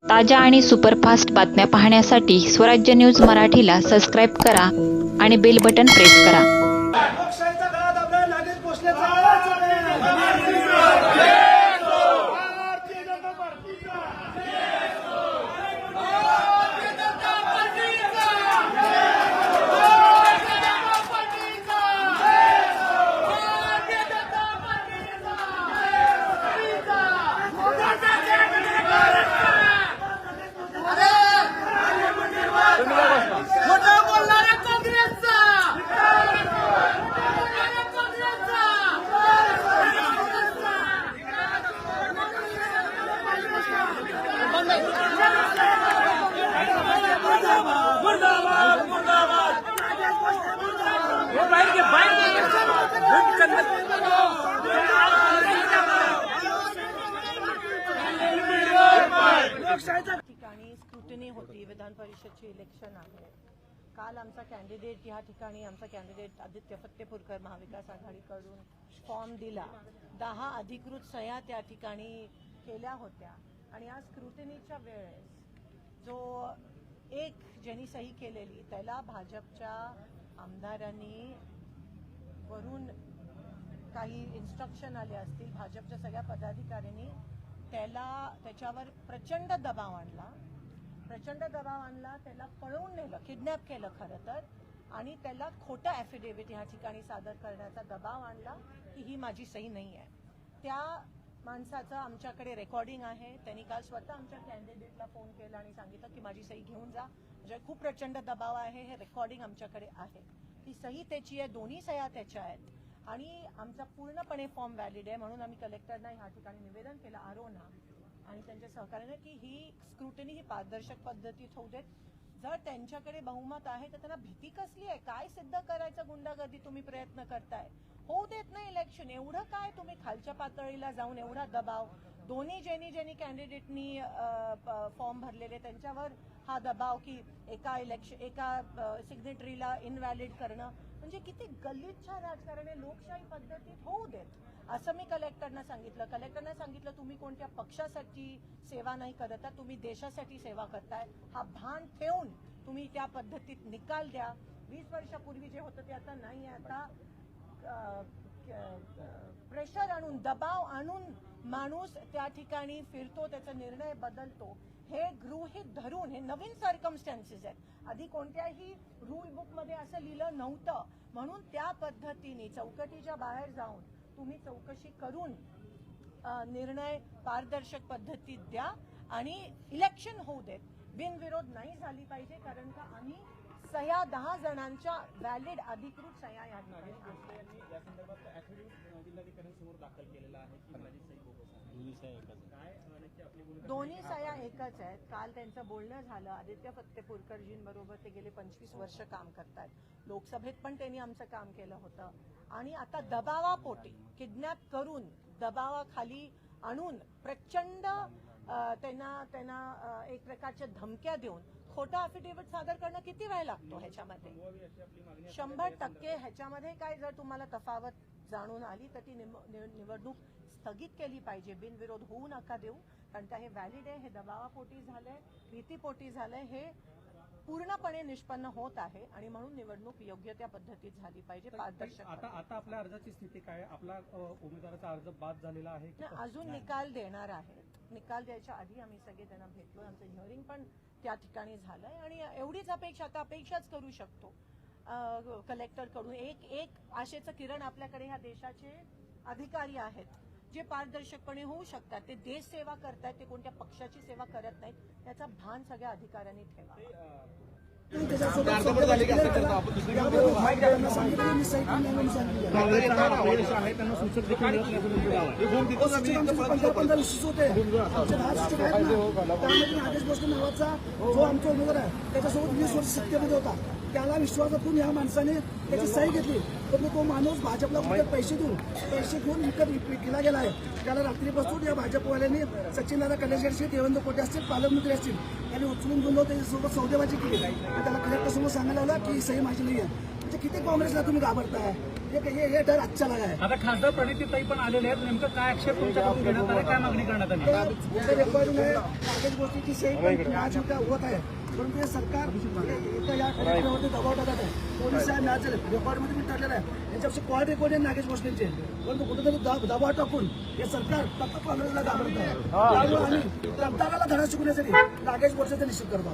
ताज्या आणि सुपरफास्ट बातम्या पाहण्यासाठी स्वराज्य न्यूज मराठीला सबस्क्राईब करा आणि बेल बटन प्रेस करा. लोकशाहीचा गळा दाबला नागेश भोसलेचा भारतीय जनता पार्टीचा ठिकाणी स्क्रुटिनी होती. विधान परिषदची इलेक्शन आहे. काल आमचा कॅन्डिडेट या ठिकाणी आमचा कॅन्डिडेट आदित्य फत्तेपूरकर महाविकास आघाडीकडून फॉर्म दिला. 10 अधिकृत सह्या त्या ठिकाणी केल्या होत्या आणि आज स्क्रुटिनीच्या वेळेस जो एक ज्यांनी सही केलेली त्याला भाजपच्या आमदारांनी वरून काही इन्स्ट्रक्शन आले असतील. भाजपच्या सगळ्या पदाधिकाऱ्यांनी त्याच्यावर प्रचंड दबाव आणला. त्याला पळवून नेलं, किडनॅप केलं खरं तर, आणि त्याला खोटं ॲफिडेव्हिट ह्या ठिकाणी सादर करण्याचा दबाव आणला की ही माझी सही नाही आहे. त्या माणसाचं आमच्याकडे रेकॉर्डिंग आहे. त्यांनी काल स्वतः आमच्या कॅन्डिडेटला फोन केला आणि सांगितलं की माझी सही घेऊन जा, म्हणजे खूप प्रचंड दबाव आहे. हे रेकॉर्डिंग आमच्याकडे आहे. ती सही त्याची आहे, दोन्ही सह्या त्याच्या आहेत आणि आमचा पूर्णपणे फॉर्म व्हॅलिड आहे. म्हणून आम्ही कलेक्टरना ह्या ठिकाणी निवेदन केलं आरोना आणि त्यांच्या सहकार्याने की ही स्क्रुटिनी ही पारदर्शक पद्धतीत होऊ देत. जर त्यांच्याकडे बहुमत आहे तर त्यांना भीती कसली आहे? काय सिद्ध करायचं गुंडागर्दी तुम्ही प्रयत्न करताय? होऊ देत नाही इलेक्शन. एवढं काय तुम्ही खालच्या पातळीला जाऊन एवढा दबाव? दोन्ही ज्यांनी कॅन्डिडेटनी फॉर्म भरलेले त्यांच्यावर हा दबाव की एका सिग्नेटरीला इनव्हॅलिड करणं, म्हणजे किती गलिच्छ राजकारण आहे. लोकशाही पद्धतीत होऊ देत असं मी कलेक्टरना सांगितलं. कलेक्टरना सांगितलं तुम्ही कोणत्या पक्षासाठी सेवा नाही करत, तुम्ही देशासाठी सेवा करताय. हा भान ठेवून तुम्ही त्या पद्धतीत निकाल द्या. 20 वर्षापूर्वी जे होतं ते आता नाही आहे. आता प्रेशर आणून, दबाव आणून माणूस त्या ठिकाणी फिरतो, त्याचा निर्णय बदलतो, हे गृहीत धरून हे नवीन सर्कमस्टॅन्सेस आहेत. आधी कोणत्याही रूल बुकमध्ये असं लिहिलं नव्हतं. म्हणून त्या पद्धतीने चौकटीच्या बाहेर जाऊन तुम्ही चौकशी करून निर्णय पारदर्शक पद्धतीत द्या आणि इलेक्शन होऊ देत. बिनविरोध नाही झाली पाहिजे, कारण का आम्ही सह्या 10 जणांच्या व्हॅलिड अधिकृत सह्या या दोन्ही सह्या एकच आहेत. काल त्यांचं बोलणं झालं. आदित्य फत्तेपूरकरजींबरोबर ते गेले 25 वर्ष काम करतात. लोकसभेत पण त्यांनी आमचं काम केलं होतं आणि आता दबावापोटी किडनॅप करून दबावाखाली आणून प्रचंड त्यांना एक प्रकारच्या धमक्या देऊन खोटा अफिडेव्हिट सादर करणं किती वेळ लागतो ह्याच्यामध्ये? 100% ह्याच्यामध्ये काय जर तुम्हाला तफावत जाणून आली तर ती निवडणूक स्थगित केली पाहिजे. बिनविरोध होऊ नका देऊ, कारण का हे व्हॅलिड आहे. हे दबावापोटी झालंय, भीतीपोटी झालंय. हे पूर्णपणे निष्पन्न होत आहे आणि म्हणून निवडणूक योग्य त्या पद्धतीत झाली पाहिजे, पारदर्शक. आता आपल्या अर्जाची स्थिती काय? आपला उमेदवाराचा अर्ज बाद झालेला आहे? अजून निकाल देणार आहेत. निकाल द्यायच्या आधी आम्ही सगळे त्यांना भेटलो. आमचं हिअरिंग पण त्या ठिकाणी झालंय आणि एवढीच अपेक्षा, आता अपेक्षाच करू शकतो कलेक्टरकडून. एक आशेचं किरण आपल्याकडे ह्या देशाचे अधिकारी आहेत जे पारदर्शकपणे होऊ शकतात. ते देश सेवा करतायत, ते कोणत्या पक्षाची सेवा करत नाहीत. त्याचा भान सगळ्या अधिकाऱ्यांनी ठेवा. जो आमचा उमेदवार आहे त्याच्यासोबत 20 वर्ष सत्तेमध्ये होता, त्याला विश्वासातून या माणसाने त्याची सही घेतली. पण तो माणूस भाजपला कुठे पैसे घेऊन विकला गेला आहे. त्याला रात्रीपासून या भाजपवाल्यांनी सचिनदादा कलेशेड असतील, देवेंद्र कोटे असतील, पालकमंत्री असतील, त्यांनी उचलून घेऊन त्याच्यासोबत सौदेबाजी केली आणि त्याला कलेक्टरसमोर सांगायला लावला की सही माझी नाही आहे. म्हणजे किती काँग्रेसला तुम्ही घाबरताय? हे डर आजच्या लागा आहे. आता खासदार प्रणितीताई पण आलेले आहेत, नेमकं काय आक्षेप तुमच्याकडून घेण्यात आला, काय मागणी करण्यात आली? तर रेकॉर्डिंग आहे, कागद गोष्टीची सही पण आज उद्या होत आहे, परंतु हे सरकार एका या कार्यक्रमावरती दबाव टाकत आहे. पोलीस आहे मॅच रेकॉर्डमध्ये मी ठरलेलं आहे, यांच्यापेक्षा कॉल रेकॉर्ड आहे नागेश भोसलेंचे, परंतु कुठेतरी दबाव टाकून हे सरकार फक्त काँग्रेसला घाबरत आहे. त्यामुळे आम्ही मतदाराला धडा शिकवण्यासाठी नागेश भोसलेचा निश्चित करतो.